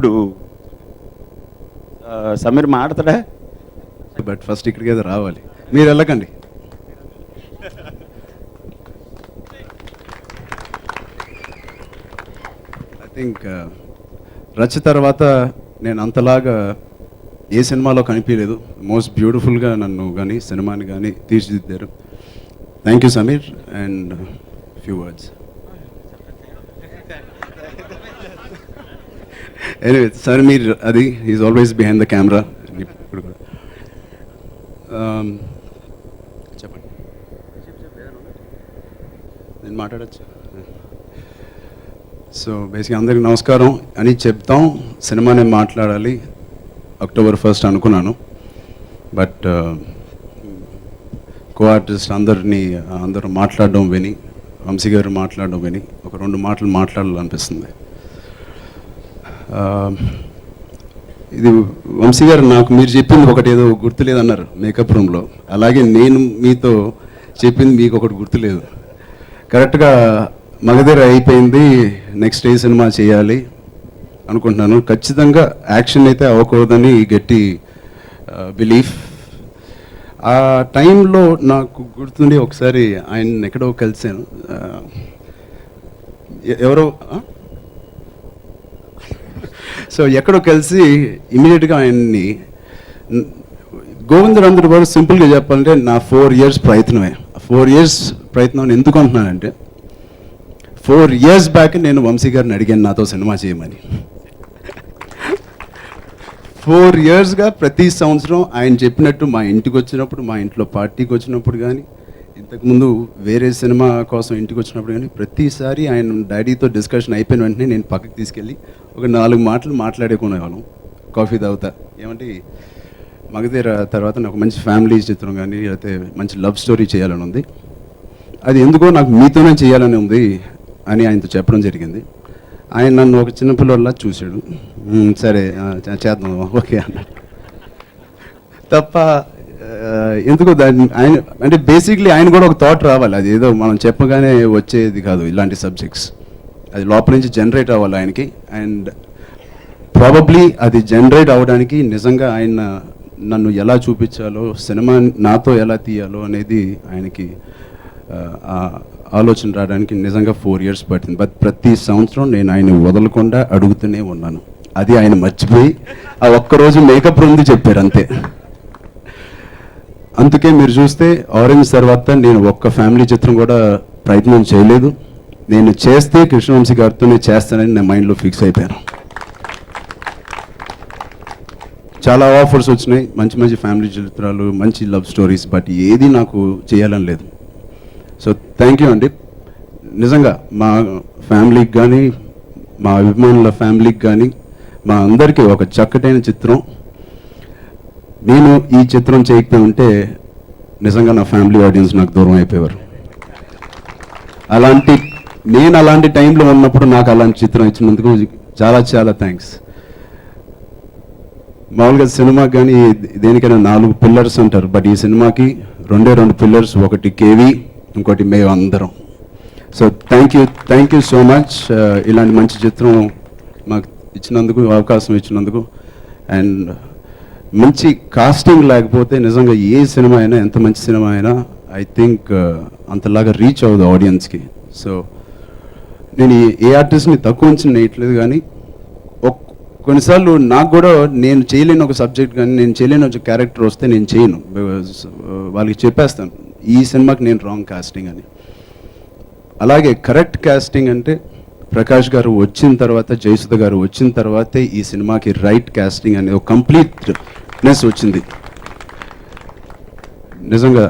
ఇప్పుడు Sameer మాడతాడా? But first ఇక్కడికి అయితే రావాలి, మీరు వెళ్ళకండి. ఐ థింక్ రచ తర్వాత నేను అంతలాగా ఏ సినిమాలో కనిపించలేదు. మోస్ట్ బ్యూటిఫుల్గా నన్ను కానీ సినిమాని కానీ తీర్చిదిద్దారు. Thank you Sameer. And few words. Anyway sir, మీరు అది is always behind the camera. ఇప్పుడు కూడా చెప్పండి, నేను మాట్లాడచ్చు. సో బేసిక్గా అందరికీ నమస్కారం అని చెప్తాం. సినిమానే మాట్లాడాలి October 1st అనుకున్నాను. బట్ కో ఆర్టిస్ట్ అందరూ మాట్లాడడం విని, వంశీ గారు మాట్లాడడం విని ఒక 2 మాటలు మాట్లాడాలనిపిస్తుంది. ఇది వంశీ గారు, నాకు మీరు చెప్పింది ఒకటి ఏదో గుర్తులేదన్నారు మేకప్ రూమ్లో, అలాగే నేను మీతో చెప్పింది మీకు ఒకటి గుర్తులేదు. కరెక్ట్గా మగధీర అయిపోయింది, నెక్స్ట్ ఏ సినిమా చేయాలి అనుకుంటున్నాను. ఖచ్చితంగా యాక్షన్ అయితే అవ్వకూడదని గట్టి బిలీఫ్. ఆ టైంలో నాకు గుర్తుండి ఒకసారి ఆయన ఎక్కడో కలిసాను. ఎవరో సో ఎక్కడో కలిసి ఇమీడియట్గా ఆయన్ని, గోవిందరాంధ్ర గారు సింపుల్గా చెప్పాలంటే నా 4 years ప్రయత్నమే. 4 years ప్రయత్నం ఎందుకు అంటున్నానంటే, 4 years బ్యాక్ నేను వంశీ గారిని అడిగాను నాతో సినిమా చేయమని. 4 yearsగా ప్రతి సంవత్సరం ఆయన చెప్పినట్టు మా ఇంటికి వచ్చినప్పుడు, మా ఇంట్లో పార్టీకి వచ్చినప్పుడు కానీ, ఇంతకుముందు వేరే సినిమా కోసం ఇంటికి వచ్చినప్పుడు కానీ, ప్రతిసారి ఆయన డాడీతో డిస్కషన్ అయిపోయిన వెంటనే నేను పక్కకి తీసుకెళ్ళి ఒక 4 మాటలు మాట్లాడుకునేవాళ్ళం కాఫీ తాగుతా. ఏమంటే మగధీర తర్వాత నాకు మంచి ఫ్యామిలీ చిత్రం కానీ, లేకపోతే మంచి లవ్ స్టోరీ చేయాలని ఉంది, అది ఎందుకో నాకు మీతోనే చేయాలని ఉంది అని ఆయనతో చెప్పడం జరిగింది. ఆయన నన్ను ఒక చిన్నపిల్లలా చూశాడు. సరే చేద్దాం ఓకే అన్నాడు తప్ప ఎందుకో దాన్ని ఆయన అంటే బేసిక్లీ ఆయన కూడా ఒక థాట్ రావాలి. అది ఏదో మనం చెప్పగానే వచ్చేది కాదు ఇలాంటి సబ్జెక్ట్స్. అది లోపల నుంచి జనరేట్ అవ్వాలి ఆయనకి. అండ్ ప్రాబబ్లీ అది జనరేట్ అవ్వడానికి నిజంగా ఆయన నన్ను ఎలా చూపించాలో, సినిమా నాతో ఎలా తీయాలో అనేది ఆయనకి ఆలోచన రావడానికి నిజంగా 4 years పట్టింది. బట్ ప్రతి సంవత్సరం నేను ఆయన వదలకుండా అడుగుతూనే ఉన్నాను. అది ఆయన మర్చిపోయి ఆ ఒక్కరోజు మేకప్ ఉంది చెప్పారు అంతే. అందుకే మీరు చూస్తే ఆరెంజ్ తర్వాత నేను ఒక్క ఫ్యామిలీ చిత్రం కూడా ప్రయత్నం చేయలేదు. నేను చేస్తే కృష్ణవంశీ గారితోనే చేస్తానని నా మైండ్లో ఫిక్స్ అయిపోయాను. చాలా ఆఫర్స్ వచ్చినాయి, మంచి మంచి ఫ్యామిలీ చిత్రాలు, మంచి లవ్ స్టోరీస్, బట్ ఏది నాకు చేయాలని లేదు. సో థ్యాంక్ యూ అండి. నిజంగా మా ఫ్యామిలీకి కానీ, మా అభిమానుల ఫ్యామిలీకి కానీ, మా అందరికీ ఒక చక్కటైన చిత్రం. నేను ఈ చిత్రం చేయకపోయి ఉంటే నిజంగా నా ఫ్యామిలీ ఆడియన్స్ నాకు దూరం అయిపోయేవారు. నేను అలాంటి టైంలో ఉన్నప్పుడు నాకు అలాంటి చిత్రం ఇచ్చినందుకు చాలా చాలా థ్యాంక్స్. మామూలుగా సినిమాకి కానీ దేనికైనా 4 pillars అంటారు, బట్ ఈ సినిమాకి 2 pillars. ఒకటి కేవీ, ఇంకోటి మేము అందరం. So thank you so much. ఇలాంటి మంచి చిత్రం మాకు ఇచ్చినందుకు, అవకాశం ఇచ్చినందుకు. అండ్ మంచి కాస్టింగ్ లేకపోతే నిజంగా ఏ సినిమా అయినా, ఎంత మంచి సినిమా అయినా ఐ థింక్ అంతలాగా రీచ్ అవ్వదు ఆడియన్స్కి. సో నేను ఏ ఆర్టిస్ట్ని తక్కువ నుంచి నేయట్లేదు, కానీ కొన్నిసార్లు నాకు కూడా నేను చేయలేని ఒక సబ్జెక్ట్ కానీ, నేను చేయలేని ఒక క్యారెక్టర్ వస్తే నేను చేయను. వాళ్ళకి చెప్పేస్తాను ఈ సినిమాకి నేను రాంగ్ కాస్టింగ్ అని. అలాగే కరెక్ట్ కాస్టింగ్ అంటే ప్రకాష్ గారు వచ్చిన తర్వాత, జయసుధ గారు వచ్చిన తర్వాతే ఈ సినిమాకి రైట్ కాస్టింగ్ అనేది ఒక కంప్లీట్నెస్ వచ్చింది. నిజంగా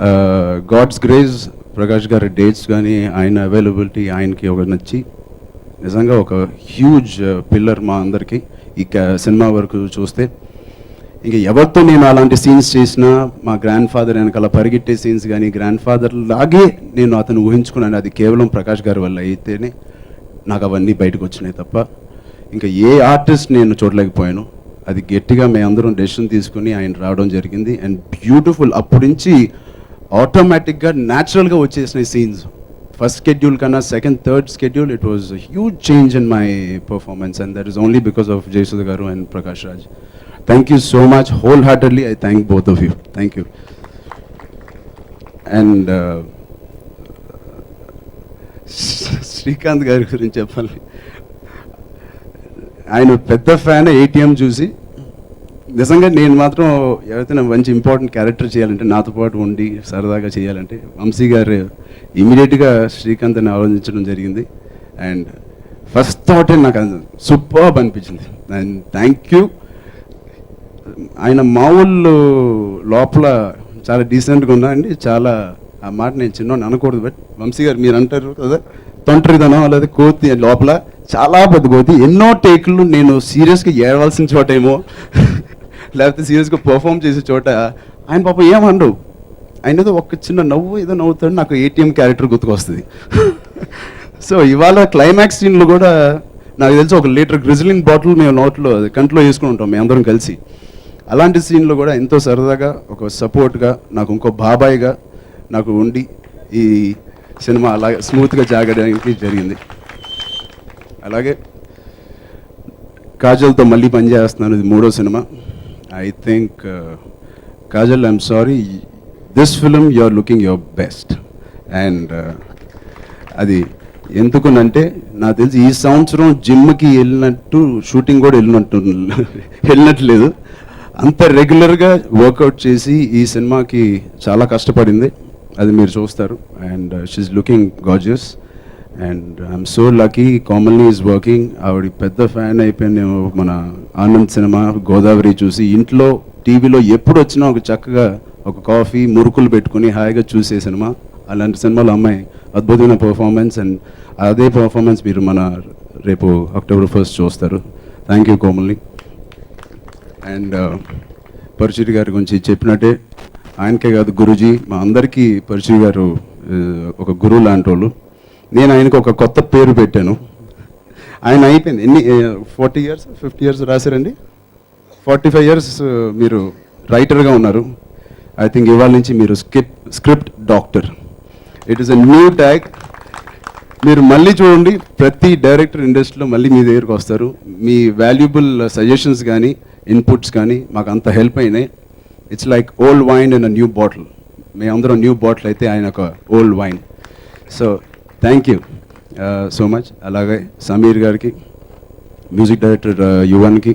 గాడ్స్ గ్రేస్, ప్రకాష్ గారి డేట్స్ కానీ, ఆయన అవైలబిలిటీ ఆయనకి ఒక నచ్చి నిజంగా ఒక హ్యూజ్ పిల్లర్ మా అందరికీ. ఈ సినిమా వరకు చూస్తే ఇంక ఎవరితో నేను అలాంటి సీన్స్ చేసినా, మా గ్రాండ్ ఫాదర్ వెనకాల పరిగెట్టే సీన్స్ కానీ, గ్రాండ్ ఫాదర్ లాగే నేను అతను ఊహించుకున్నాను. అది కేవలం ప్రకాష్ గారి వల్ల అయితేనే నాకు అవన్నీ బయటకు వచ్చినాయి తప్ప ఇంకా ఏ ఆర్టిస్ట్ నేను చూడలేకపోయాను. అది గట్టిగా మేమందరం డెసిషన్ తీసుకుని ఆయన రావడం జరిగింది. అండ్ బ్యూటిఫుల్, అప్పటి నుంచి ఆటోమేటిక్గా న్యాచురల్గా వచ్చేసినాయి సీన్స్. ఫస్ట్ స్కెడ్యూల్ కన్నా second third schedule it was huge change in my performance and that is only because of Jayasudha గారు and Prakash Raj. Thank you so much, wholeheartedly I thank both of you. Thank you. And Srikanth గారి గురించి చెప్పాలి. ఆయన పెద్ద fan ATM చూసి. నిజంగా నేను మాత్రం ఎవరైతే మంచి ఇంపార్టెంట్ క్యారెక్టర్ చేయాలంటే నాతో పాటు ఉండి సరదాగా చేయాలంటే వంశీ గారు ఇమీడియట్గా శ్రీకాంత్ని ఆలోచించడం జరిగింది. అండ్ ఫస్ట్ థాటే నాకు సూపర్బ్ అనిపించింది. And thank you. ఆయన మామూలు లోపల చాలా డీసెంట్గా ఉన్నా అండి. చాలా ఆ మాట నేను చిన్న అనకూడదు, బట్ వంశీ గారు మీరు అంటారు కదా తొంటరిదనం లేదా కోతి లోపల చాలా పెద్ద కోతి. ఎన్నో టేకులు నేను సీరియస్గా ఏడవలసిన చోటేమో లేకపోతే సీరియస్గా పర్ఫామ్ చేసే చోట ఆయన పాపం ఏమనరు. ఆయన ఏదో ఒక చిన్న నవ్వు ఏదో నవ్వుతాడు, నాకు ఏటీఎం క్యారెక్టర్ గుర్తుకొస్తుంది. సో ఇవాళ క్లైమాక్స్ సీన్లో కూడా నాకు తెలిసి 1 లీటర్ గ్రిజిలింగ్ బాటిల్ మేము నోట్లో కంట్లో వేసుకుని ఉంటాం మేము అందరం కలిసి. అలాంటి సీన్లో కూడా ఎంతో సరదాగా ఒక సపోర్ట్గా నాకు ఇంకో బాబాయ్గా నాకు ఉండి ఈ సినిమా అలాగే స్మూత్గా జాగడానికి జరిగింది. అలాగే కాజల్తో మళ్ళీ పనిచేస్తున్నాను, ఇది 3వ సినిమా. I think Kajal, I'm sorry, this film you are looking your best. And అది ఎందుకునంటే నాకు తెలిసి ఈ సంవత్సరం జిమ్కి వెళ్ళినట్టు షూటింగ్ కూడా వెళ్ళినట్లేదు. అంత రెగ్యులర్గా వర్కౌట్ చేసి ఈ సినిమాకి చాలా కష్టపడింది, అది మీరు చూస్తారు. And she's looking gorgeous and I'm so lucky commonly is working. ఆవిడ పెద్ద ఫ్యాన్ అయిపోయింది మన ఆనంద్ సినిమా గోదావరి చూసి. ఇంట్లో టీవీలో ఎప్పుడు వచ్చినా ఒక చక్కగా ఒక కాఫీ మురుకులు పెట్టుకుని హాయిగా చూసే సినిమా. అలాంటి సినిమాలో అమ్మాయి అద్భుతమైన పర్ఫార్మెన్స్. అండ్ అదే పర్ఫార్మెన్స్ మీరు మన రేపు October 1st చూస్తారు. థ్యాంక్ యూ కోమల్ని. అండ్ పరుచూరి గారి గురించి చెప్పినట్టే ఆయనకే కాదు గురుజీ మా అందరికీ పరుచూరి గారు ఒక గురువు లాంటి వాళ్ళు. నేను ఆయనకు ఒక కొత్త పేరు పెట్టాను. ఆయన అయిపోయింది ఎన్ని 40 years 50 years రాశారండి, 45 years మీరు రైటర్గా ఉన్నారు. ఐ థింక్ ఇవాళ నుంచి మీరు script doctor. It is a new tag. మీరు మళ్ళీ చూడండి, ప్రతి డైరెక్టర్ ఇండస్ట్రీలో మళ్ళీ మీ దగ్గరికి వస్తారు. మీ వాల్యుబుల్ సజెషన్స్ కానీ ఇన్పుట్స్ కానీ మాకు అంత హెల్ప్ అయినాయి. It's like old wine in a new bottle. మేమందరం న్యూ బాటిల్ అయితే ఆయన ఒక old wine. So thank you so much. అలాగే సమీర్ గారికి, మ్యూజిక్ డైరెక్టర్ యువన్కి,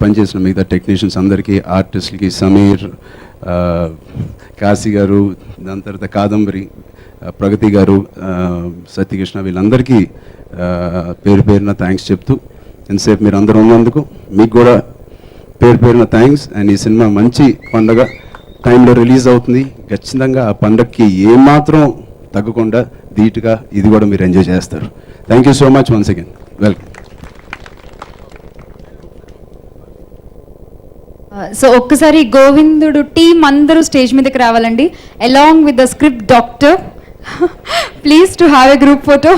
పనిచేసిన మిగతా టెక్నీషియన్స్ అందరికీ, ఆర్టిస్టులకి, సమీర్, కాశీ గారు, దాని తర్వాత కాదంబరి, ప్రగతి గారు, సత్యకృష్ణ, వీళ్ళందరికీ పేరు పేరున థ్యాంక్స్ చెప్తూ ఎంతసేపు మీరు అందరూ ఉన్నందుకు మీకు కూడా పేరు పేరున థ్యాంక్స్. అండ్ ఈ సినిమా మంచి పండగ టైంలో రిలీజ్ అవుతుంది. ఖచ్చితంగా ఆ పండగకి ఏమాత్రం తగ్గకుండా ధీటుగా ఇది కూడా మీరు ఎంజాయ్ చేస్తారు. Thank you so much once again. Welcome. So ఒక్కసారి గోవిందుడు టీం అందరూ స్టేజ్ మీదకి రావాలండి, along with the script doctor. Please to have a group photo.